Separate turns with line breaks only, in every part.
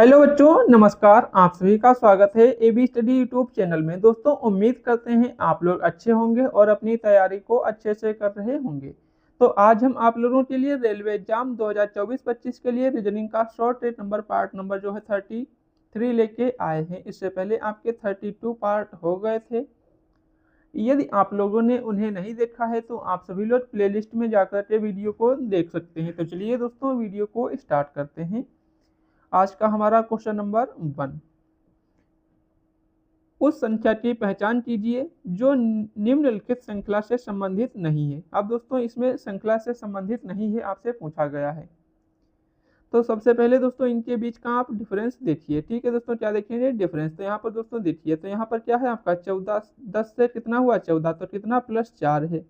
Hello बच्चों, नमस्कार। आप सभी का स्वागत है एबी स्टडी यूट्यूब चैनल में। दोस्तों, उम्मीद करते हैं आप लोग अच्छे होंगे और अपनी तैयारी को अच्छे से कर रहे होंगे। तो आज हम आप लोगों के लिए रेलवे एग्जाम 2024-25 के लिए रीजनिंग का short rate number part number जो है 33 लेके आए हैं। इससे पहले आपके 32 पार्ट हो गए थे। यदि आप लोगों ने उन्हें नहीं देखा है तो आप सभी लोग प्लेलिस्ट में जाकर के वीडियो को देख सकते हैं। तो चलिए दोस्तों, वीडियो को स्टार्ट करते हैं। आज का हमारा क्वेश्चन नंबर 1, उस संख्या की पहचान कीजिए जो निम्नलिखित श्रृंखला से संबंधित नहीं है। अब दोस्तों, इसमें श्रृंखला से संबंधित नहीं है, आपसे पूछा गया है। तो सबसे पहले दोस्तों इनके बीच का आप डिफरेंस देखिए। ठीक है दोस्तों, क्या देखेंगे? डिफरेंस। तो यहाँ पर दोस्तों देखिए, तो यहाँ पर क्या है आपका 14, 10 से कितना हुआ 14, तो कितना प्लस 4 है।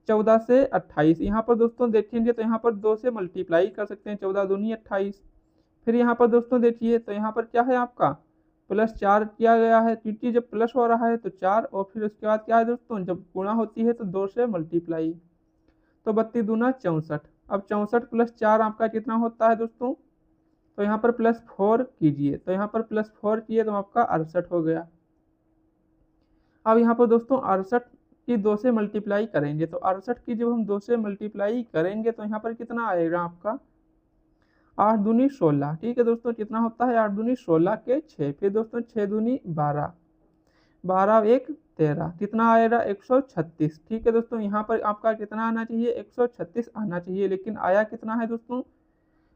14 से 28। यहाँ पर दोस्तों देखेंगे तो यहाँ पर 2 से मल्टीप्लाई कर सकते हैं, 14 दूनी 28। फिर यहाँ पर दोस्तों देखिए, तो यहाँ पर क्या है आपका प्लस 4 किया गया है, क्योंकि जब प्लस हो रहा है तो 4, और फिर उसके बाद क्या है दोस्तों, जब गुणा होती है तो 2 से मल्टीप्लाई। तो 32 दूना 64। अब 64 प्लस 4 आपका कितना होता है दोस्तों? तो यहाँ पर प्लस 4 कीजिए, तो यहाँ पर प्लस 4 किए तो आपका 68 हो गया। अब यहाँ पर दोस्तों 68 की 2 से मल्टीप्लाई करेंगे, तो 68 की जब हम 2 से मल्टीप्लाई करेंगे तो यहाँ पर कितना आएगा आपका 8 दूनी 16। ठीक है दोस्तों, कितना होता है 8 दूनी 16 के 6। फिर दोस्तों 6 दूनी 12, 12 1 13, कितना आएगा 136। ठीक है दोस्तों, यहाँ पर आपका कितना आना चाहिए 136 आना चाहिए, लेकिन आया कितना है दोस्तों?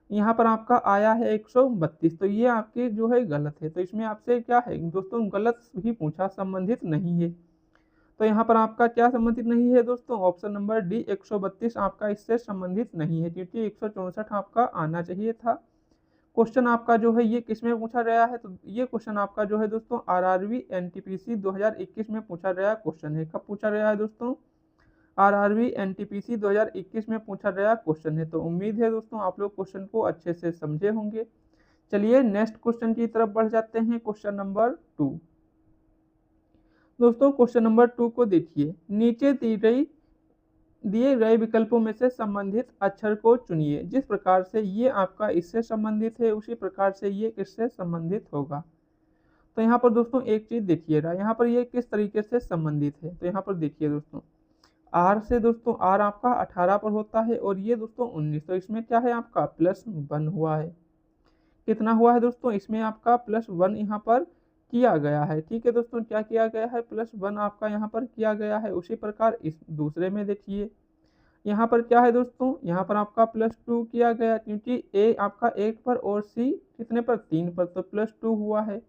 यहाँ पर आपका आया है 132। तो ये आपके जो है गलत है। तो इसमें आपसे क्या है दोस्तों, गलत भी पूछा, संबंधित नहीं है। तो यहाँ पर आपका क्या संबंधित नहीं है दोस्तों? ऑप्शन नंबर डी 132 आपका इससे संबंधित नहीं है, क्योंकि 164 आपका आना चाहिए था। क्वेश्चन आपका जो है ये किस में पूछा गया है? तो ये क्वेश्चन आपका जो है दोस्तों आरआरबी एनटीपीसी 2021 में पूछा गया क्वेश्चन है। कब पूछा गया है दोस्तों? आरआरबी एनटीपीसी 2021 में पूछा गया क्वेश्चन है। तो उम्मीद है दोस्तों आप लोग क्वेश्चन को अच्छे से समझे होंगे। चलिए नेक्स्ट क्वेश्चन की तरफ बढ़ जाते हैं। Question number 2। दोस्तों क्वेश्चन नंबर 2 को देखिए, नीचे दिए गए विकल्पों में से संबंधित अक्षर को चुनिए। जिस प्रकार से ये आपका इससे संबंधित है, उसी प्रकार से ये किससे संबंधित होगा। तो यहाँ पर दोस्तों एक चीज देखिएगा, यहाँ पर ये किस तरीके से संबंधित है। तो यहाँ पर देखिए दोस्तों, आर से दोस्तों आर आपका 18 पर होता है और ये दोस्तों 19। तो इसमें क्या है आपका +1 हुआ है। कितना हुआ है दोस्तों? इसमें आपका +1 यहाँ पर किया गया है। ठीक है दोस्तों, क्या किया गया है? +1 आपका यहाँ पर किया गया है। उसी प्रकार इस दूसरे में देखिए, यहाँ पर क्या है दोस्तों, यहाँ पर आपका +2 किया गया, क्योंकि ए आपका 1 पर और सी कितने पर 3 पर, तो +2 हुआ है।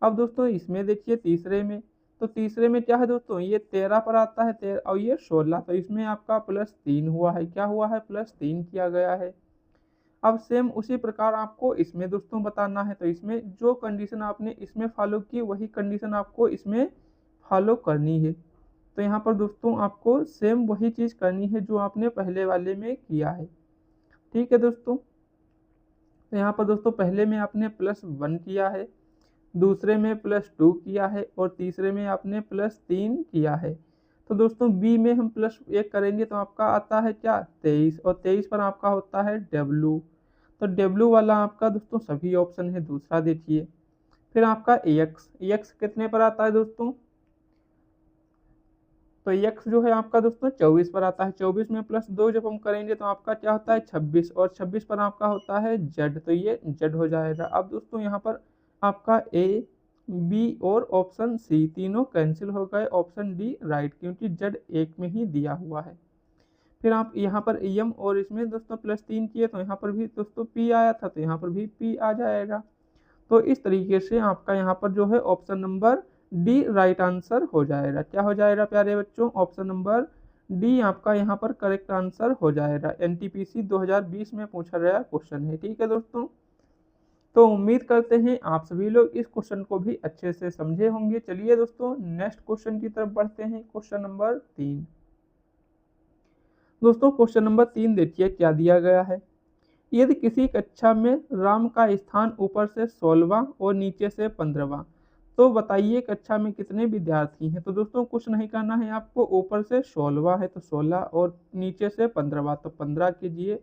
अब दोस्तों इसमें देखिए तीसरे में, तो तीसरे में क्या है दोस्तों, ये 13 पर आता है 13 और ये 16। तो इसमें आपका +3 हुआ है। क्या हुआ है? +3 किया गया है। अब सेम उसी प्रकार आपको इसमें दोस्तों बताना है। तो इसमें जो कंडीशन आपने इसमें फॉलो की, वही कंडीशन आपको इसमें फॉलो करनी है। तो यहाँ पर दोस्तों आपको सेम वही चीज़ करनी है जो आपने पहले वाले में किया है। ठीक है दोस्तों, तो यहाँ पर दोस्तों पहले में आपने +1 किया है, दूसरे में +2 किया है और तीसरे में आपने +3 किया है। तो दोस्तों बी में हम +1 करेंगे तो आपका आता है क्या 23, और 23 पर आपका होता है डब्लू। तो डब्लू वाला आपका दोस्तों सभी ऑप्शन है। दूसरा देखिए, फिर आपका एक्स, एक्स कितने पर आता है दोस्तों? तो एक्स जो है आपका दोस्तों 24 पर आता है। 24 में +2 जब हम करेंगे तो आपका क्या होता है 26, और 26 पर आपका होता है जेड। तो ये जेड हो जाएगा। अब दोस्तों यहाँ पर आपका ए, बी और ऑप्शन सी तीनों कैंसिल हो गए, ऑप्शन डी राइट, क्योंकि जेड एक में ही दिया हुआ है। फिर आप यहाँ पर एम और इसमें दोस्तों +3 किए तो यहाँ पर भी दोस्तों पी आया था, तो यहाँ पर भी पी आ जाएगा। तो इस तरीके से आपका यहाँ पर जो है option number D right answer हो जाएगा। क्या हो जाएगा प्यारे बच्चों? ऑप्शन नंबर डी आपका यहाँ पर करेक्ट आंसर हो जाएगा। एनटीपीसी 2020 में पूछा गया क्वेश्चन है। ठीक है दोस्तों, तो उम्मीद करते हैं आप सभी लोग इस क्वेश्चन को भी अच्छे से समझे होंगे। चलिए दोस्तों नेक्स्ट क्वेश्चन की तरफ बढ़ते हैं। Question number 3। दोस्तों क्वेश्चन नंबर 3 देखिए क्या दिया गया है। यदि किसी कक्षा में राम का स्थान ऊपर से 16वां और नीचे से 15वां, तो बताइए कक्षा में कितने विद्यार्थी हैं। तो दोस्तों कुछ नहीं करना है आपको, ऊपर से 16वां है तो 16 और नीचे से 15वां, तो 15 कीजिए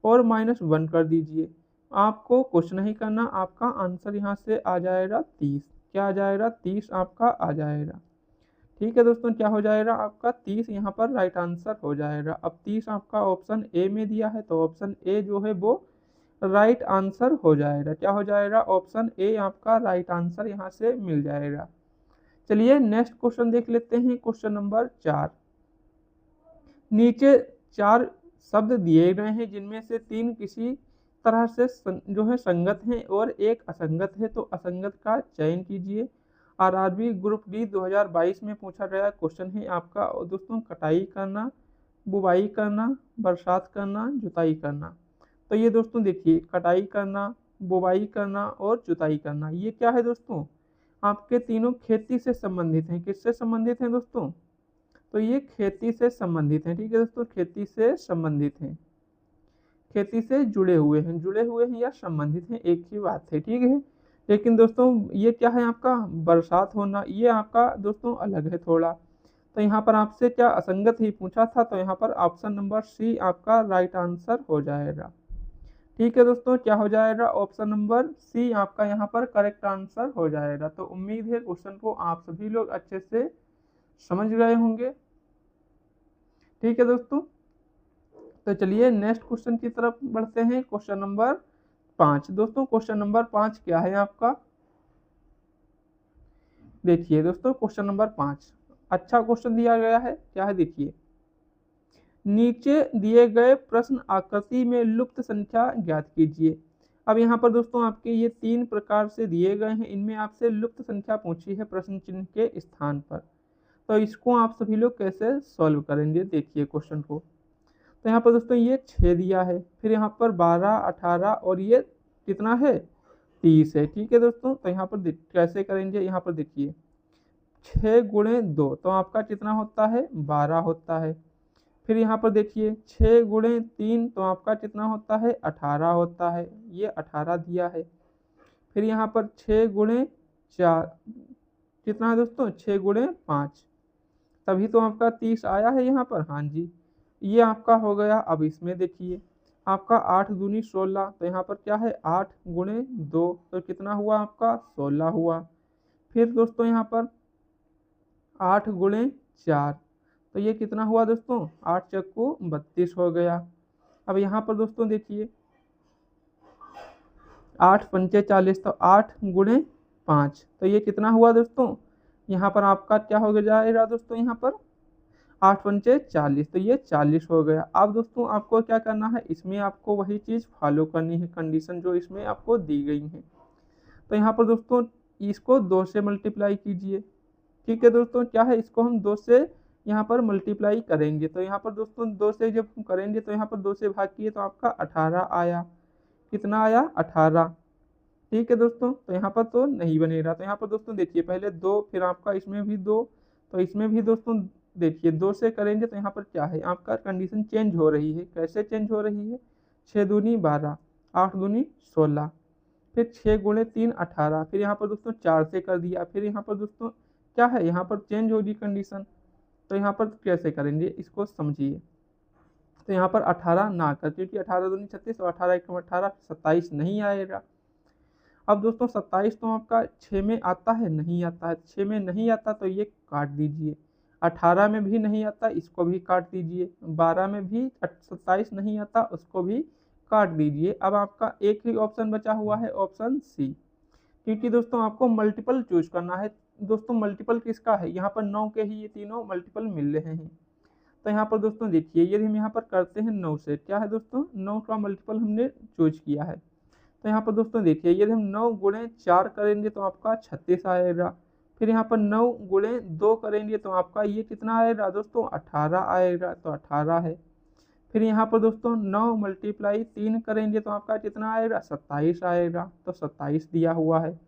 और -1 कर दीजिए। आपको कुछ नहीं करना, आपका आंसर यहाँ से आ जाएगा 30। क्या आ जाएगा? 30 आपका आ जाएगा। ठीक है दोस्तों, क्या हो जाएगा आपका? 30 यहाँ पर राइट आंसर हो जाएगा। अब 30 आपका ऑप्शन ए में दिया है, तो ऑप्शन ए जो है वो राइट आंसर हो जाएगा। क्या हो जाएगा? ऑप्शन ए आपका राइट आंसर यहाँ से मिल जाएगा। चलिए नेक्स्ट क्वेश्चन देख लेते हैं, क्वेश्चन नंबर 4। नीचे 4 शब्द दिए गए हैं जिनमें से 3 किसी तरह से जो है संगत हैं और एक असंगत है, तो असंगत का चयन कीजिए। आरआरबी ग्रुप डी 2022 में पूछा गया क्वेश्चन है आपका दोस्तों, कटाई करना, बुवाई करना, बरसात करना, जुताई करना। तो ये दोस्तों देखिए, कटाई करना, बुवाई करना और जुताई करना, ये क्या है दोस्तों? आपके तीनों खेती से संबंधित हैं। किससे संबंधित हैं दोस्तों? तो ये खेती से संबंधित हैं। ठीक है दोस्तों, खेती से संबंधित हैं, खेती से जुड़े हुए हैं या संबंधित हैं, एक ही बात है। ठीक है, लेकिन दोस्तों ये क्या है आपका? बरसात होना, ये आपका दोस्तों अलग है थोड़ा। तो यहाँ पर आपसे क्या असंगत ही पूछा था, तो यहाँ पर ऑप्शन नंबर सी आपका राइट आंसर हो जाएगा। ठीक है दोस्तों, क्या हो जाएगा? ऑप्शन नंबर सी आपका यहाँ पर करेक्ट आंसर हो जाएगा। तो उम्मीद है क्वेश्चन को आप सभी लोग अच्छे से समझ गए होंगे। ठीक है दोस्तों, तो चलिए नेक्स्ट क्वेश्चन की तरफ बढ़ते हैं, क्वेश्चन नंबर 5। दोस्तों क्वेश्चन नंबर 5 क्या है आपका? देखिए दोस्तों, क्वेश्चन नंबर 5 अच्छा क्वेश्चन दिया गया है। क्या है देखिए, नीचे दिए गए प्रश्न आकृति में लुप्त संख्या ज्ञात कीजिए। अब यहाँ पर दोस्तों आपके ये 3 प्रकार से दिए गए हैं, इनमें आपसे लुप्त संख्या पूछी है प्रश्न चिन्ह के स्थान पर। तो इसको आप सभी लोग कैसे सॉल्व करेंगे, देखिए क्वेश्चन को। तो यहाँ पर दोस्तों ये 6 दिया है, फिर यहाँ पर 12, 18 और ये कितना है? 30 है। ठीक है दोस्तों, तो यहाँ पर कैसे करेंगे? यहाँ पर देखिए 6 गुणे 2 तो आपका कितना होता है? 12 होता है। फिर यहाँ पर देखिए 6 गुणे 3 तो आपका कितना होता है? 18 होता है, ये 18 दिया है। फिर यहाँ पर 6 गुणे 4 कितना है दोस्तों? 6 गुणे 5, तभी तो आपका 30 आया है यहाँ पर। हाँ जी, ये आपका हो गया। अब इसमें देखिए आपका 8 दूनी 16, तो यहाँ पर क्या है? 8 गुणे 2 तो कितना हुआ आपका? 16 हुआ। फिर दोस्तों यहाँ पर 8 गुणे 4 तो ये कितना हुआ दोस्तों? 8 चक्कू 32 हो गया। अब यहाँ पर दोस्तों देखिए 8 पंचे 40, तो 8 गुणे 5 तो ये कितना हुआ दोस्तों? यहाँ पर आपका क्या हो जाएगा दोस्तों? यहाँ पर 8 पंचे 40 तो ये 40 हो गया। अब दोस्तों आपको क्या करना है, इसमें आपको वही चीज़ फॉलो करनी है, कंडीशन जो इसमें आपको दी गई है। तो यहाँ पर दोस्तों इसको 2 से मल्टीप्लाई कीजिए। ठीक है दोस्तों, क्या है? इसको हम 2 से यहाँ पर मल्टीप्लाई करेंगे। तो यहाँ पर दोस्तों 2 से जब हम करेंगे तो यहाँ पर 2 से भाग किए तो आपका 18 आया। कितना आया? 18। ठीक है दोस्तों, तो यहाँ पर तो नहीं बनेगा। तो यहाँ पर दोस्तों देखिए पहले 2, फिर आपका इसमें भी 2, तो इसमें भी दोस्तों देखिए 2 से करेंगे तो यहाँ पर क्या है? आपका कंडीशन चेंज हो रही है। कैसे चेंज हो रही है? 6 दूनी 12, 8 दूनी 16, फिर 6 गुणे 3 18, फिर यहाँ पर दोस्तों 4 से कर दिया। फिर यहाँ पर दोस्तों क्या है? यहाँ पर चेंज होगी कंडीशन। तो यहाँ पर कैसे करेंगे इसको समझिए। तो यहाँ पर 18 ना कर, क्योंकि 18 दूनी 36 और 18 एक 18, 27 नहीं आएगा। अब दोस्तों 27 तो आपका 6 में आता है? नहीं आता है। 6 में नहीं आता तो ये काट दीजिए। 18 में भी नहीं आता, इसको भी काट दीजिए। 12 में भी 27 नहीं आता, उसको भी काट दीजिए। अब आपका एक ही ऑप्शन बचा हुआ है, ऑप्शन सी, क्योंकि दोस्तों आपको मल्टीपल चूज करना है। दोस्तों मल्टीपल किसका है? यहाँ पर 9 के ही ये तीनों मल्टीपल मिल रहे हैं। तो यहाँ पर दोस्तों देखिए यदि हम यहाँ पर करते हैं 9 से, क्या है दोस्तों? 9 का मल्टीपल हमने चूज किया है। तो यहाँ पर दोस्तों देखिए यदि हम 9 गुणे 4 करेंगे तो आपका 36 आएगा। फिर यहाँ पर 9 गुणे 2 करेंगे तो आपका ये कितना आएगा दोस्तों? 18 आएगा, तो 18 है। फिर यहाँ पर दोस्तों 9 मल्टीप्लाई 3 करेंगे तो आपका कितना आएगा? 27 आएगा, तो 27 दिया हुआ है।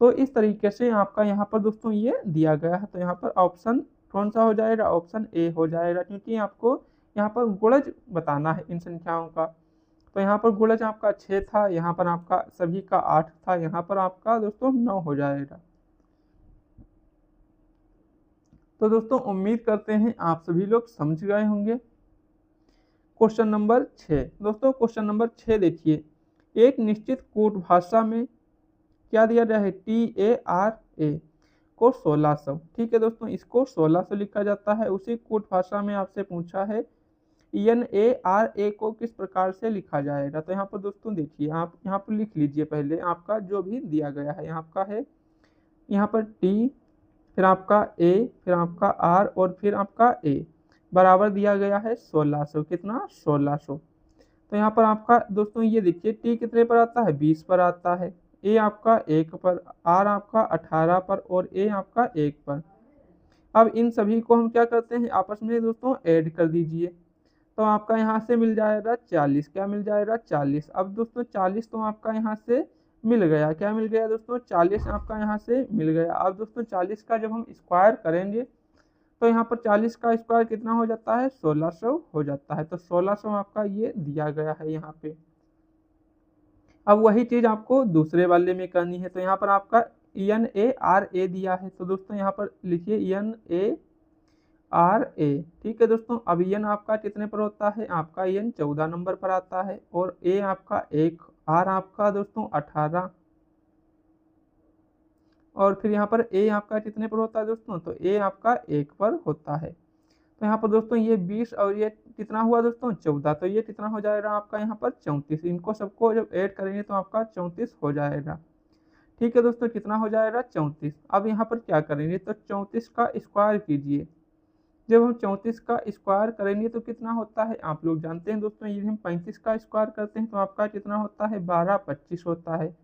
तो इस तरीके से आपका यहाँ पर दोस्तों ये दिया गया है। तो यहाँ पर ऑप्शन कौन सा हो जाएगा? ऑप्शन ए हो जाएगा, क्योंकि आपको यहाँ पर गुणज बताना है इन संख्याओं का। तो यहाँ पर गुणज आपका 6 था, यहाँ पर आपका सभी का 8 था, यहाँ पर आपका दोस्तों 9 हो जाएगा। तो दोस्तों उम्मीद करते हैं आप सभी लोग समझ गए होंगे। क्वेश्चन नंबर 6 दोस्तों, क्वेश्चन नंबर 6 देखिए, एक निश्चित कूट भाषा में क्या दिया गया है, TARA को 1600। ठीक है दोस्तों, इसको 1600 लिखा जाता है। उसी कूट भाषा में आपसे पूछा है NARA को किस प्रकार से लिखा जाएगा। तो यहाँ पर दोस्तों देखिए, आप यहाँ पर लिख लीजिए पहले आपका जो भी दिया गया है। यहाँ का है, यहाँ पर T, फिर आपका A, फिर आपका R और फिर आपका A बराबर दिया गया है 1600। कितना, 1600। तो यहाँ पर आपका दोस्तों ये देखिए, T कितने पर आता है, 20 पर आता है, A आपका 1 पर, R आपका 18 पर और A आपका 1 पर। अब इन सभी को हम क्या करते हैं, आपस में दोस्तों ऐड कर दीजिए। तो आपका यहाँ से मिल जाएगा 40। क्या मिल जाएगा, 40। अब दोस्तों 40 तो आपका यहाँ से मिल गया। क्या मिल गया दोस्तों, 40 आपका यहाँ से मिल गया। अब दोस्तों 40 का जब हम स्क्वायर करेंगे तो यहाँ पर 40 का स्क्वायर कितना हो जाता है, 1600 हो जाता है। तो 1600 आपका ये दिया गया है यहाँ पे। अब वही चीज आपको दूसरे वाले में करनी है। तो यहाँ पर आपका NARA दिया है, तो दोस्तों यहाँ पर लिखिए NARA। ठीक है दोस्तों, अब N आपका कितने पर होता है, आपका N 14 नंबर पर आता है और A आपका 1, R आपका दोस्तों 18 और फिर यहाँ पर A आपका कितने पर होता है दोस्तों, तो A आपका 1 पर होता है। तो यहाँ पर दोस्तों ये 20 और ये कितना हुआ दोस्तों, 14। तो ये कितना हो जाएगा आपका यहाँ पर 34। इनको सबको जब ऐड करेंगे तो आपका 34 हो जाएगा। ठीक है दोस्तों, कितना हो जाएगा, 34। अब यहाँ पर क्या करेंगे, तो 34 का स्क्वायर कीजिए। जब हम 34 का स्क्वायर करेंगे तो कितना होता है, आप लोग जानते हैं दोस्तों, यदि हम 35 का स्क्वायर करते हैं तो आपका कितना होता है, 12 25 होता है।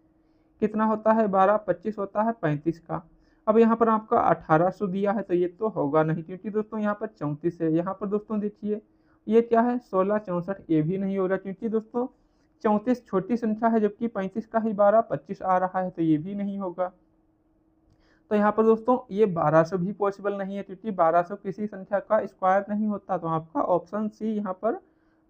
कितना होता है, 12 25 होता है 35 का। अब यहाँ पर आपका 1800 दिया है, तो ये तो होगा नहीं, क्योंकि दोस्तों यहाँ पर 34 है। यहाँ पर दोस्तों देखिए ये क्या है, 16 64, ये भी नहीं होगा, क्योंकि दोस्तों 34 छोटी संख्या है, जबकि 35 का ही 12 25 आ रहा है, तो ये भी नहीं होगा। तो यहाँ पर दोस्तों ये 1200 भी पॉसिबल नहीं है, क्योंकि 1200 किसी संख्या का स्क्वायर नहीं होता। तो आपका ऑप्शन सी यहाँ पर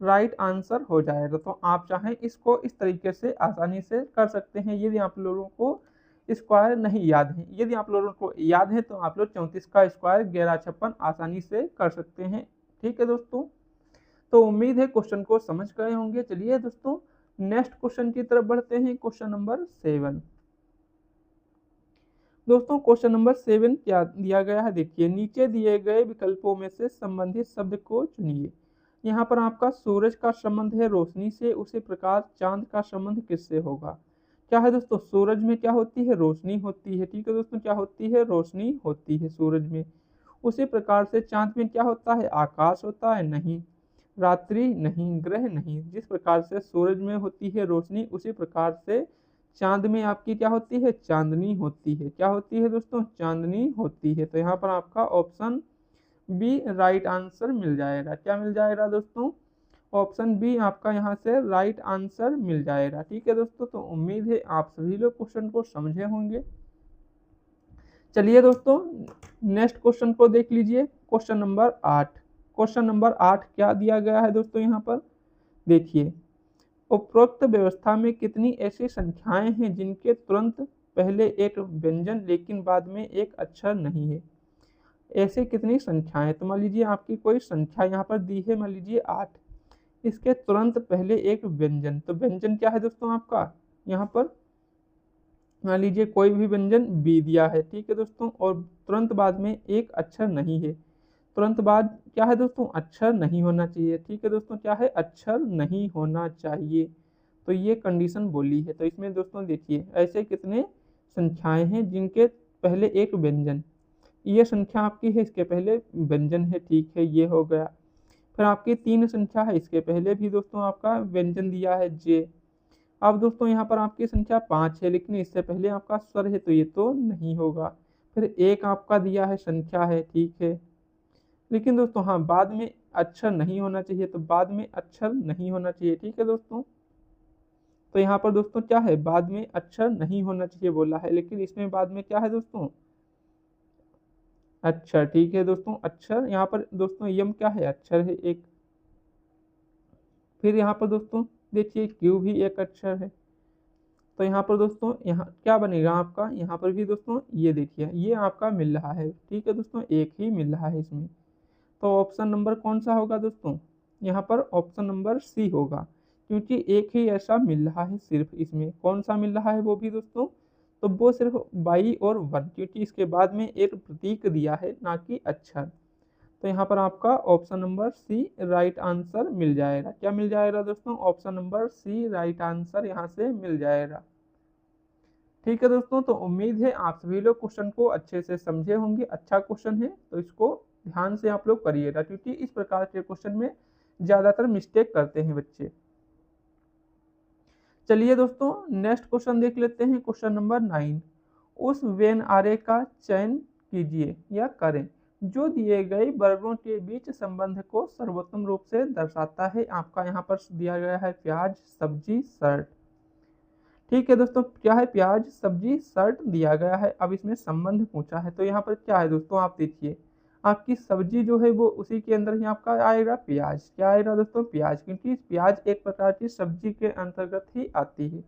राइट आंसर हो जाएगा। तो आप चाहें इसको इस तरीके से आसानी से कर सकते हैं, यदि आप लोगों को स्क्वायर नहीं याद है। यदि आप लोगों को याद है तो आप लोग 34 का स्क्वायर 1156 आसानी से कर सकते हैं। ठीक है दोस्तों, तो उम्मीद है क्वेश्चन को समझ गए होंगे। चलिए दोस्तों नेक्स्ट क्वेश्चन की तरफ बढ़ते हैं। Question number 7। दोस्तों क्वेश्चन नंबर 7 क्या दिया गया है, देखिए, नीचे दिए गए विकल्पों में से संबंधित शब्द को चुनिए। यहाँ पर आपका सूरज का संबंध है रोशनी से, उसी प्रकार चांद का संबंध किससे होगा। क्या है दोस्तों, सूरज में क्या होती है, रोशनी होती है। ठीक है दोस्तों, क्या होती है, रोशनी होती है सूरज में। उसी प्रकार से चांद में क्या होता है, आकाश होता है, नहीं, रात्रि नहीं, ग्रह नहीं। जिस प्रकार से सूरज में होती है रोशनी, उसी प्रकार से चांद में आपकी क्या होती है, चांदनी होती है। क्या होती है दोस्तों, चांदनी होती है। तो यहाँ पर आपका ऑप्शन बी राइट आंसर मिल जाएगा। क्या मिल जाएगा दोस्तों, ऑप्शन बी आपका यहाँ से राइट आंसर मिल जाएगा। ठीक है दोस्तों, तो उम्मीद है आप सभी लोग क्वेश्चन को समझे होंगे। चलिए दोस्तों नेक्स्ट क्वेश्चन को देख लीजिए। Question number 8। क्वेश्चन नंबर 8 क्या दिया गया है दोस्तों, यहाँ पर देखिए, उपरोक्त व्यवस्था में कितनी ऐसी संख्याएं हैं जिनके तुरंत पहले एक व्यंजन लेकिन बाद में एक अक्षर नहीं है। ऐसे कितनी संख्याएं, तो मान लीजिए आपकी कोई संख्या यहाँ पर दी है, मान लीजिए 8, इसके तुरंत पहले एक व्यंजन। तो व्यंजन क्या है दोस्तों आपका, यहाँ पर मान लीजिए कोई भी व्यंजन बी दिया है। ठीक है दोस्तों, और तुरंत बाद में एक अक्षर नहीं है। तुरंत बाद क्या है दोस्तों, अक्षर नहीं होना चाहिए। ठीक है दोस्तों, क्या है, अक्षर नहीं होना चाहिए। तो ये कंडीशन बोली है। तो इसमें दोस्तों देखिए ऐसे कितने संख्याएं हैं जिनके पहले एक व्यंजन, ये संख्या आपकी है, इसके पहले व्यंजन है। ठीक है, ये हो गया। फिर आपकी 3 संख्या है, इसके पहले भी दोस्तों आपका व्यंजन दिया है जे। अब दोस्तों यहाँ पर आपकी संख्या 5 है, लेकिन इससे पहले आपका स्वर है, तो ये तो नहीं होगा। फिर 1 आपका दिया है, संख्या है, ठीक है, लेकिन दोस्तों हाँ बाद में अक्षर नहीं होना चाहिए, तो बाद में अक्षर नहीं होना चाहिए। ठीक है दोस्तों, तो यहाँ पर दोस्तों क्या है, बाद में अक्षर नहीं होना चाहिए बोला है, लेकिन इसमें बाद में क्या है दोस्तों, अक्षर। ठीक है दोस्तों, अक्षर। यहाँ पर दोस्तों यम क्या है, अक्षर है एक। फिर यहाँ पर दोस्तों देखिए क्यू भी एक अक्षर है। तो यहाँ पर दोस्तों यहाँ क्या बनेगा आपका, यहाँ पर भी दोस्तों ये देखिए ये आपका मिल रहा है। ठीक है दोस्तों, एक ही मिल रहा है इसमें। तो ऑप्शन नंबर कौन सा होगा दोस्तों, यहाँ पर ऑप्शन नंबर सी होगा, क्योंकि एक ही ऐसा मिल रहा है सिर्फ इसमें। कौन सा मिल रहा है वो भी दोस्तों? तो वो सिर्फ बाई और वन, क्योंकि इसके बाद में एक प्रतीक दिया है ना कि अक्षर। तो यहाँ पर आपका option number C right answer मिल जाएगा। क्या मिल जाएगा दोस्तों? Option number C right answer यहाँ से मिल जाएगा। ठीक है दोस्तों, तो उम्मीद है आप सभी लोग क्वेश्चन को अच्छे से समझे होंगे। अच्छा क्वेश्चन है तो इसको ध्यान से आप लोग करिएगा, क्योंकि इस प्रकार के क्वेश्चन में ज्यादातर मिस्टेक करते हैं बच्चे। चलिए दोस्तों नेक्स्ट क्वेश्चन देख लेते हैं। क्वेश्चन नंबर 9, उस वेन आरे का चयन कीजिए या करें जो दिए गए वर्गों के बीच संबंध को सर्वोत्तम रूप से दर्शाता है। आपका यहाँ पर दिया गया है प्याज, सब्जी, शर्ट। ठीक है दोस्तों, क्या है? प्याज, सब्जी, शर्ट दिया गया है। अब इसमें संबंध पूछा है, तो यहाँ पर क्या है दोस्तों? आप देखिए, आपकी सब्जी जो है वो उसी के अंदर ही आपका आएगा प्याज। क्या आएगा दोस्तों? प्याज, क्योंकि प्याज एक प्रकार की सब्जी के अंतर्गत ही आती है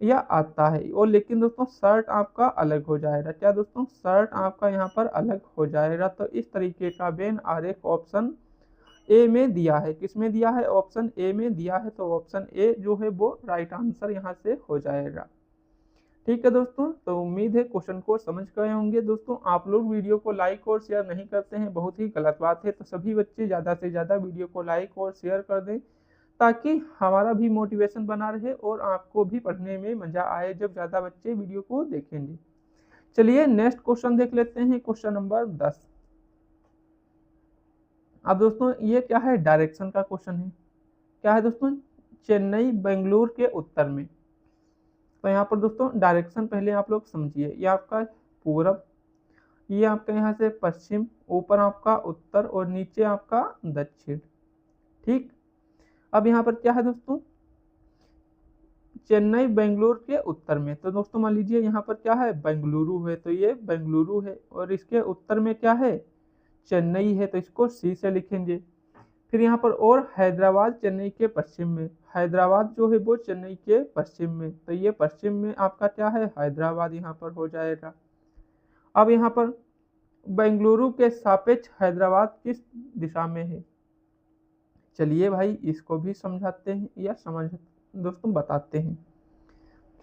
या आता है। और लेकिन दोस्तों शर्ट आपका अलग हो जाएगा। क्या दोस्तों? शर्ट आपका यहाँ पर अलग हो जाएगा। तो इस तरीके का वेन आरेख ऑप्शन ए में दिया है। किस में दिया है? ऑप्शन ए में दिया है। तो ऑप्शन ए जो है वो राइट आंसर यहाँ से हो जाएगा। ठीक है दोस्तों, तो उम्मीद है क्वेश्चन को समझ गए होंगे। दोस्तों आप लोग वीडियो को लाइक और शेयर नहीं करते हैं, बहुत ही गलत बात है। तो सभी बच्चे ज़्यादा से ज़्यादा वीडियो को लाइक और शेयर कर दें, ताकि हमारा भी मोटिवेशन बना रहे और आपको भी पढ़ने में मजा आए जब ज़्यादा बच्चे वीडियो को देखेंगे। चलिए नेक्स्ट क्वेश्चन देख लेते हैं। Question number 10। अब दोस्तों ये क्या है? डायरेक्शन का क्वेश्चन है। क्या है दोस्तों? चेन्नई बेंगलुरु के उत्तर में। तो यहाँ पर दोस्तों डायरेक्शन पहले आप लोग समझिए। ये आपका पूरब, ये आपका यहाँ से पश्चिम, ऊपर आपका उत्तर और नीचे आपका दक्षिण। ठीक, अब यहाँ पर क्या है दोस्तों? चेन्नई बेंगलुरु के उत्तर में। तो दोस्तों मान लीजिए यहाँ पर क्या है? बेंगलुरु है, तो ये बेंगलुरु है। और इसके उत्तर में क्या है? चेन्नई है, तो इसको सी से लिखेंगे। फिर यहाँ पर और हैदराबाद चेन्नई के पश्चिम में। हैदराबाद जो है वो चेन्नई के पश्चिम में, तो ये पश्चिम में आपका क्या है? हैदराबाद यहाँ पर हो जाएगा। अब यहाँ पर बेंगलुरु के सापेक्ष हैदराबाद किस दिशा में है? चलिए भाई इसको भी समझाते हैं या समझ दोस्तों बताते हैं।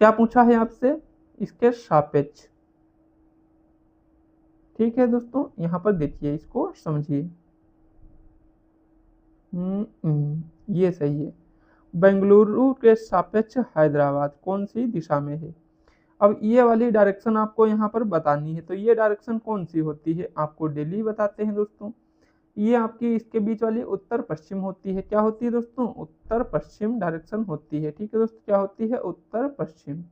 क्या पूछा है आपसे? इसके सापेक्ष। ठीक है दोस्तों, यहाँ पर देखिए, इसको समझिए। ये सही है। बेंगलुरु के सापेक्ष हैदराबाद कौन सी दिशा में है? अब ये वाली डायरेक्शन आपको यहाँ पर बतानी है। तो ये डायरेक्शन कौन सी होती है? आपको डेली बताते हैं दोस्तों। ये आपकी इसके बीच वाली उत्तर पश्चिम होती है। क्या होती है दोस्तों? उत्तर पश्चिम डायरेक्शन होती है। ठीक है दोस्तों, क्या होती है? उत्तर पश्चिम।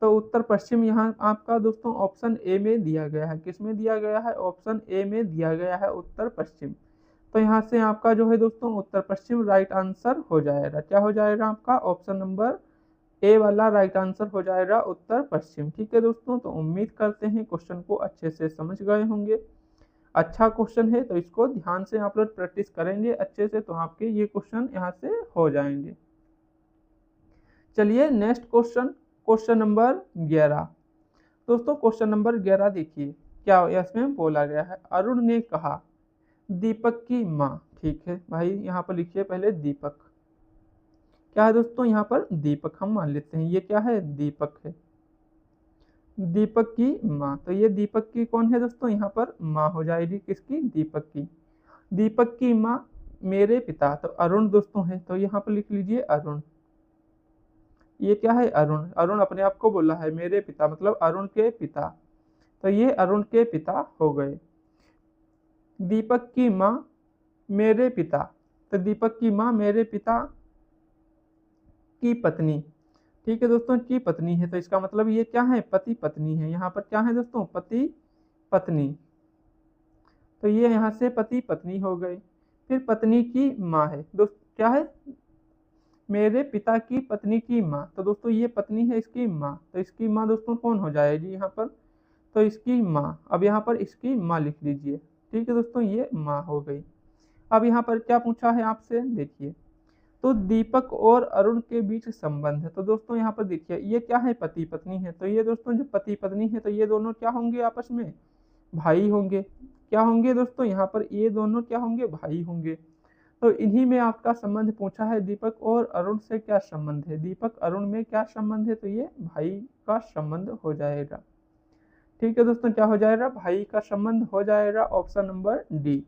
तो उत्तर पश्चिम यहाँ आपका दोस्तों ऑप्शन ए में दिया गया है। किस में दिया गया है? ऑप्शन ए में दिया गया है, उत्तर पश्चिम। तो यहाँ से आपका जो है दोस्तों उत्तर पश्चिम राइट आंसर हो जाएगा। क्या हो जाएगा आपका? ऑप्शन नंबर ए वाला राइट आंसर हो जाएगा, उत्तर पश्चिम। ठीक है दोस्तों, तो उम्मीद करते हैं क्वेश्चन को अच्छे से समझ गए होंगे। अच्छा क्वेश्चन है, तो इसको ध्यान से आप लोग प्रैक्टिस करेंगे अच्छे से, तो आपके ये क्वेश्चन यहाँ से हो जाएंगे। चलिए नेक्स्ट क्वेश्चन, क्वेश्चन नंबर 11। दोस्तों क्वेश्चन नंबर 11 देखिए, क्या इसमें बोला गया है? अरुण ने कहा दीपक की माँ। ठीक है भाई, यहाँ पर लिखिए पहले दीपक। क्या है दोस्तों? यहाँ पर दीपक हम मान लेते हैं। ये क्या है? दीपक है। दीपक की माँ, तो ये दीपक की कौन है दोस्तों? यहाँ पर माँ हो जाएगी। किसकी? दीपक की। दीपक की माँ मेरे पिता, तो अरुण दोस्तों है, तो यहाँ पर लिख लीजिए अरुण। ये क्या है? अरुण। अरुण अपने आप को बोला है मेरे पिता, मतलब अरुण के पिता। तो ये अरुण के पिता हो गए। दीपक की माँ मेरे पिता, तो दीपक की माँ मेरे पिता की पत्नी। ठीक है दोस्तों, की पत्नी है, तो इसका मतलब ये क्या है? पति पत्नी है। यहाँ पर क्या है दोस्तों? पति पत्नी। तो ये यहाँ से पति पत्नी हो गए। फिर पत्नी की माँ है दोस्त, क्या है? मेरे पिता की पत्नी की माँ, तो दोस्तों ये पत्नी है इसकी माँ, तो इसकी माँ दोस्तों कौन हो जाएगी यहाँ पर? तो इसकी माँ। अब यहाँ पर इसकी माँ लिख लीजिए। ठीक है दोस्तों, ये माँ हो गई। अब यहाँ पर क्या पूछा है आपसे? देखिए, तो दीपक और अरुण के बीच संबंध है। तो दोस्तों यहाँ पर देखिए, ये क्या है? पति पत्नी है। तो ये दोस्तों जो पति पत्नी है, तो ये दोनों क्या होंगे? आपस में भाई होंगे। क्या होंगे दोस्तों? यहाँ पर ये दोनों क्या होंगे? भाई होंगे। तो इन्हीं में आपका संबंध पूछा है। दीपक और अरुण से क्या संबंध है? दीपक अरुण में क्या संबंध है? तो ये भाई का संबंध हो जाएगा। ठीक है दोस्तों, क्या हो जाएगा? भाई का संबंध हो जाएगा, ऑप्शन नंबर डी।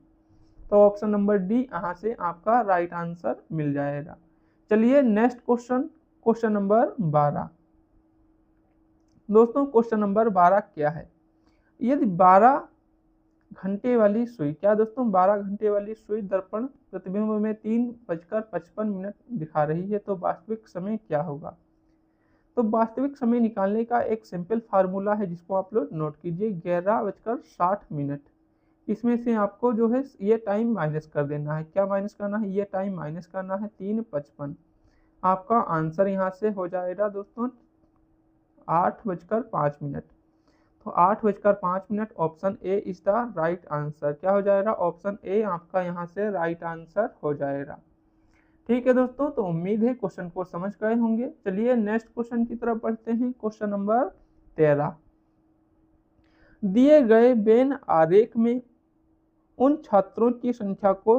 तो ऑप्शन नंबर डी यहाँ से आपका राइट आंसर मिल जाएगा। चलिए नेक्स्ट क्वेश्चन, क्वेश्चन नंबर 12। दोस्तों क्वेश्चन नंबर 12 क्या है? यदि 12 घंटे वाली सुई, क्या दोस्तों 12 घंटे वाली सुई दर्पण प्रतिबिंब में 3:55 दिखा रही है, तो वास्तविक समय क्या होगा? तो वास्तविक समय निकालने का एक सिंपल फार्मूला है जिसको आप लोग नोट कीजिए, 11:60। इसमें से आपको जो है ये टाइम माइनस कर देना है। क्या माइनस करना है? ये टाइम माइनस करना है, 3:55। आपका आंसर यहाँ से हो जाएगा दोस्तों 8:05। तो 8:05, option A is the right answer. क्या हो जाएगा? ऑप्शन ए आपका यहाँ से राइट आंसर हो जाएगा। ठीक है दोस्तों, तो उम्मीद है क्वेश्चन को समझ गए होंगे। चलिए नेक्स्ट क्वेश्चन की तरफ बढ़ते हैं, क्वेश्चन नंबर 13। दिए गए वेन आरेख में उन छात्रों की संख्या को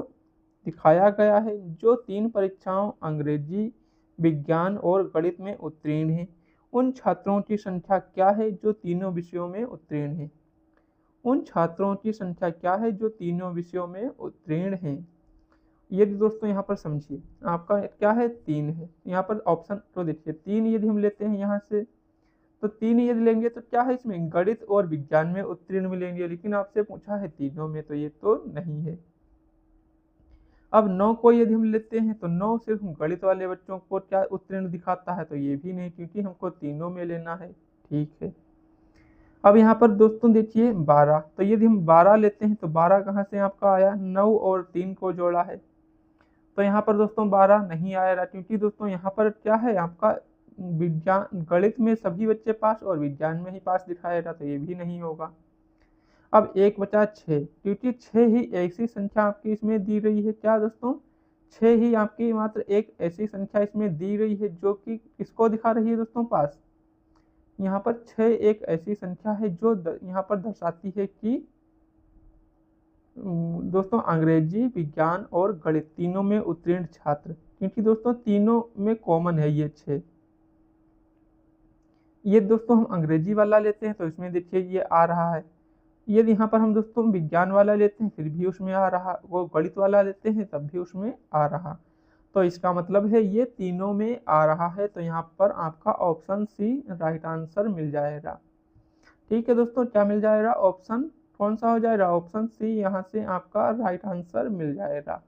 दिखाया गया है जो 3 परीक्षाओं अंग्रेजी, विज्ञान और गणित में उत्तीर्ण हैं। उन छात्रों की संख्या क्या है जो तीनों विषयों में उत्तीर्ण हैं? उन छात्रों की संख्या क्या है जो तीनों विषयों में उत्तीर्ण हैं? ये दोस्तों यहाँ पर समझिए, आपका क्या है? 3 है। यहाँ पर ऑप्शन तो देखिए, 3 यदि हम लेते हैं यहाँ से, तो 3 यदि लेंगे तो क्या है इसमें? गणित और विज्ञान में उत्तीर्ण मिलेंगे, लेकिन आपसे पूछा है तीनों में, तो ये तो नहीं है। अब 9 को यदि हम लेते हैं तो 9 सिर्फ गणित वाले बच्चों को क्या उत्तीर्ण दिखाता है, तो ये भी नहीं, क्योंकि हमको तीनों में लेना है। ठीक है, अब यहाँ पर दोस्तों देखिए 12, तो यदि हम 12 लेते हैं तो 12 कहाँ से आपका आया? 9 और 3 को जोड़ा है, तो यहाँ पर दोस्तों 12 नहीं आएगा, क्योंकि दोस्तों यहाँ पर क्या है आपका? विज्ञान, गणित में सभी बच्चे पास और विज्ञान में ही पास दिखाएगा, तो ये भी नहीं होगा। अब 1 बचा 6, क्योंकि 6 ही ऐसी संख्या आपकी इसमें दी गई है। क्या दोस्तों? 6 ही आपकी मात्र एक ऐसी संख्या इसमें दी गई है जो कि किसको दिखा रही है दोस्तों? पास। यहाँ पर 6 एक ऐसी संख्या है जो यहाँ पर दर्शाती है कि दोस्तों अंग्रेजी, विज्ञान और गणित तीनों में उत्तीर्ण छात्र, क्योंकि दोस्तों तीनों में कॉमन है ये 6। ये दोस्तों हम अंग्रेजी वाला लेते हैं तो इसमें देखिए ये आ रहा है। यदि यहाँ पर हम दोस्तों विज्ञान वाला लेते हैं फिर भी उसमें आ रहा, वो गणित वाला लेते हैं तब भी उसमें आ रहा, तो इसका मतलब है ये तीनों में आ रहा है। तो यहाँ पर आपका ऑप्शन सी राइट आंसर मिल जाएगा। ठीक है दोस्तों, क्या मिल जाएगा? ऑप्शन कौन सा हो जाएगा? ऑप्शन सी यहाँ से आपका राइट आंसर मिल जाएगा।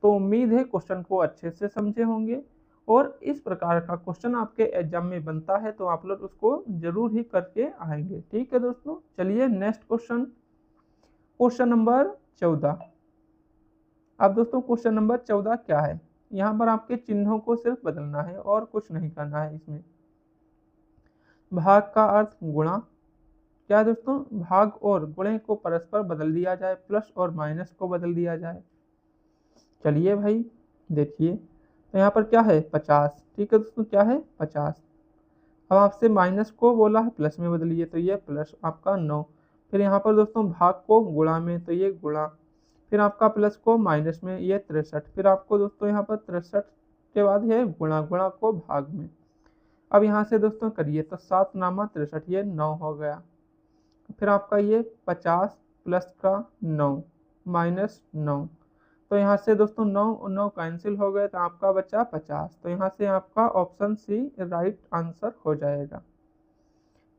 तो उम्मीद है क्वेश्चन को अच्छे से समझे होंगे, और इस प्रकार का क्वेश्चन आपके एग्जाम में बनता है तो आप लोग उसको जरूर ही करके आएंगे। ठीक है दोस्तों, चलिए नेक्स्ट क्वेश्चन, क्वेश्चन नंबर 14। अब दोस्तों क्वेश्चन नंबर 14 क्या है? यहाँ पर आपके चिन्हों को सिर्फ बदलना है और कुछ नहीं करना है इसमें। भाग का अर्थ गुणा। क्या दोस्तों? भाग और गुणे को परस्पर बदल दिया जाए, प्लस और माइनस को बदल दिया जाए। चलिए भाई देखिए, तो यहाँ पर क्या है? 50। ठीक है दोस्तों, क्या है? 50। अब आपसे माइनस को बोला है प्लस में बदलिए, तो ये प्लस आपका 9। फिर यहाँ पर दोस्तों भाग को गुणा में, तो ये गुणा। फिर आपका प्लस को माइनस में, ये 63। फिर आपको दोस्तों यहाँ पर 63 के बाद है गुणा, गुणा को भाग में। अब यहाँ से दोस्तों करिए तो 7 नामा 63, ये 9 हो गया। फिर आपका ये 50 प्लस का 9 माइनस 9, तो यहाँ से दोस्तों 9 और 9 कैंसिल हो गए, तो आपका बचा 50। तो यहाँ से आपका ऑप्शन सी राइट आंसर हो जाएगा।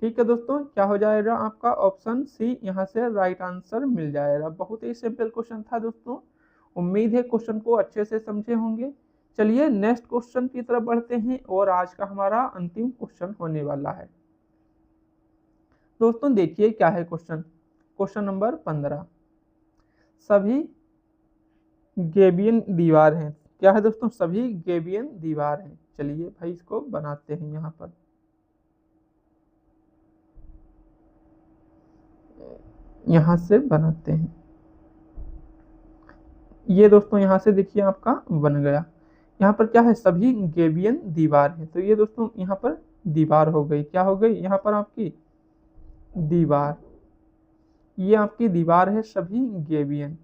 ठीक है दोस्तों, क्या हो जाएगा? आपका ऑप्शन सी यहाँ से राइट आंसर मिल जाएगा। बहुत ही सिंपल क्वेश्चन था दोस्तों, उम्मीद है क्वेश्चन को अच्छे से समझे होंगे। चलिए नेक्स्ट क्वेश्चन की तरफ बढ़ते हैं, और आज का हमारा अंतिम क्वेश्चन होने वाला है। दोस्तों देखिए क्या है क्वेश्चन, क्वेश्चन नंबर 15। सभी गेबियन दीवार हैं। क्या है दोस्तों? सभी गेबियन दीवार हैं। चलिए भाई इसको बनाते हैं, यहाँ पर यहाँ से बनाते हैं। ये दोस्तों यहाँ से देखिए आपका बन गया। यहाँ पर क्या है? सभी गेबियन दीवार है, तो ये दोस्तों यहाँ पर दीवार हो गई। क्या हो गई? यहाँ पर आपकी दीवार, ये आपकी दीवार है सभी गेबियन।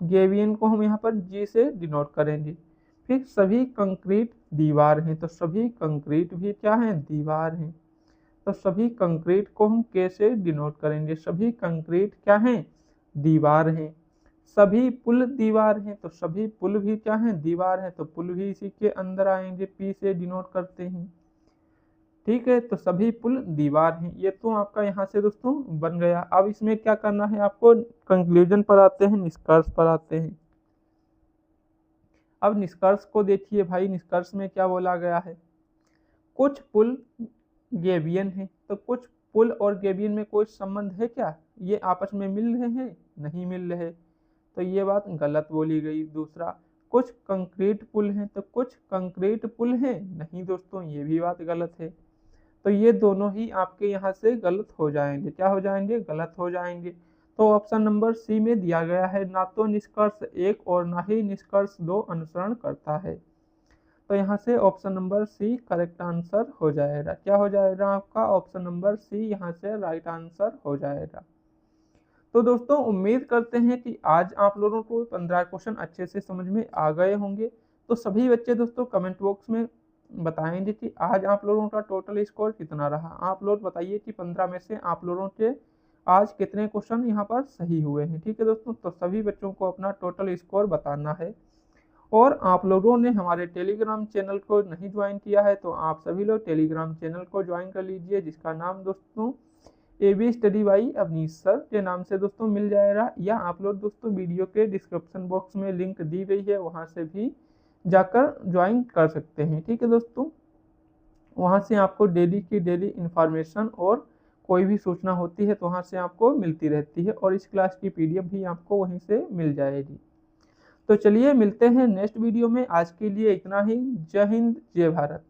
गेवियन को हम यहाँ पर जी से डिनोट करेंगे। फिर सभी कंक्रीट दीवार हैं, तो सभी कंक्रीट भी क्या हैं, दीवार हैं। तो सभी कंक्रीट को हम के से डिनोट करेंगे, सभी कंक्रीट क्या हैं, दीवार हैं। सभी पुल दीवार हैं, तो सभी पुल भी क्या हैं, दीवार हैं, तो पुल भी इसी के अंदर आएंगे, पी से डिनोट करते हैं। ठीक है, तो सभी पुल दीवार हैं। ये तो आपका यहाँ से दोस्तों बन गया। अब इसमें क्या करना है आपको, कंक्लूजन पर आते हैं, निष्कर्ष पर आते हैं। अब निष्कर्ष को देखिए भाई, निष्कर्ष में क्या बोला गया है, कुछ पुल गेबियन है। तो कुछ पुल और गेबियन में कोई संबंध है क्या, ये आपस में मिल रहे हैं, नहीं मिल रहे, तो ये बात गलत बोली गई। दूसरा, कुछ कंक्रीट पुल हैं, तो कुछ कंक्रीट पुल हैं, नहीं दोस्तों, ये भी बात गलत है। तो ये दोनों ही आपके यहाँ से गलत हो जाएंगे, क्या हो जाएंगे, गलत हो जाएंगे। तो ऑप्शन नंबर सी में दिया गया है, ना तो निष्कर्ष 1 और ना ही निष्कर्ष 2 अनुसरण करता है। तो यहाँ से option number C correct answer हो जाएगा। क्या हो जाएगा आपका, ऑप्शन नंबर सी यहाँ से राइट आंसर हो जाएगा। तो दोस्तों उम्मीद करते हैं कि आज आप लोगों को 15 क्वेश्चन अच्छे से समझ में आ गए होंगे। तो सभी बच्चे दोस्तों कमेंट बॉक्स में बताएंगे कि आज आप लोगों का टोटल स्कोर कितना रहा। आप लोग बताइए कि 15 में से आप लोगों के आज कितने क्वेश्चन यहाँ पर सही हुए हैं। ठीक है दोस्तों, तो सभी बच्चों को अपना टोटल स्कोर बताना है। और आप लोगों ने हमारे टेलीग्राम चैनल को नहीं ज्वाइन किया है तो आप सभी लोग टेलीग्राम चैनल को ज्वाइन कर लीजिए, जिसका नाम दोस्तों AB study by Avnish sir के नाम से दोस्तों मिल जाएगा, या आप लोग दोस्तों वीडियो के डिस्क्रिप्शन बॉक्स में लिंक दी गई है, वहां से भी जाकर ज्वाइन कर सकते हैं। ठीक है दोस्तों, वहां से आपको डेली की डेली इंफॉर्मेशन और कोई भी सूचना होती है तो वहां से आपको मिलती रहती है, और इस क्लास की PDF भी आपको वहीं से मिल जाएगी। तो चलिए मिलते हैं नेक्स्ट वीडियो में, आज के लिए इतना ही। जय हिंद, जय भारत।